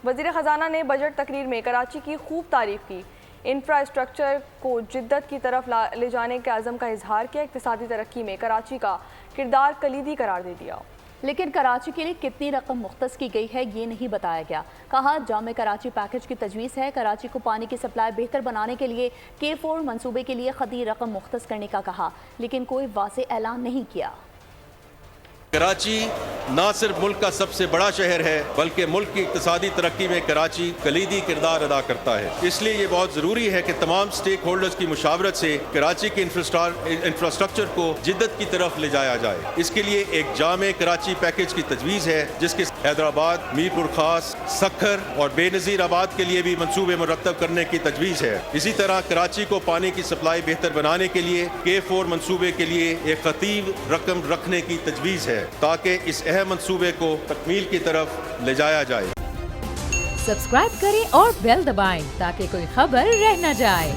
وزیر خزانہ نے بجٹ تقریر میں کراچی کی خوب تعریف کی، انفراسٹرکچر کو جدت کی طرف لے جانے کے عزم کا اظہار کیا، اقتصادی ترقی میں کراچی کا کردار کلیدی قرار دے دیا۔ لیکن کراچی کے لیے کتنی رقم مختص کی گئی ہے یہ نہیں بتایا گیا۔ کہا جامع کراچی پیکج کی تجویز ہے۔ کراچی کو پانی کی سپلائی بہتر بنانے کے لیے K4 منصوبے کے لیے خطی رقم مختص کرنے کا کہا، لیکن کوئی واضح اعلان نہیں کیا۔ کراچی نہ صرف ملک کا سب سے بڑا شہر ہے بلکہ ملک کی اقتصادی ترقی میں کراچی کلیدی کردار ادا کرتا ہے۔ اس لیے یہ بہت ضروری ہے کہ تمام سٹیک ہولڈرز کی مشاورت سے کراچی کے انفراسٹرکچر کو جدت کی طرف لے جایا جائے۔ اس کے لیے ایک جامع کراچی پیکج کی تجویز ہے جس کے حیدرآباد، میرپور خاص، سکھر اور بے نظیر آباد کے لیے بھی منصوبے مرتب کرنے کی تجویز ہے۔ اسی طرح کراچی کو پانی کی سپلائی بہتر بنانے کے لیے K4 منصوبے کے لیے ایک خطی رقم رکھنے کی تجویز ہے تاکہ اس اہم منصوبے کو تکمیل کی طرف لے جایا جائے۔ سبسکرائب کریں اور بیل دبائیں تاکہ کوئی خبر رہ نہ جائے۔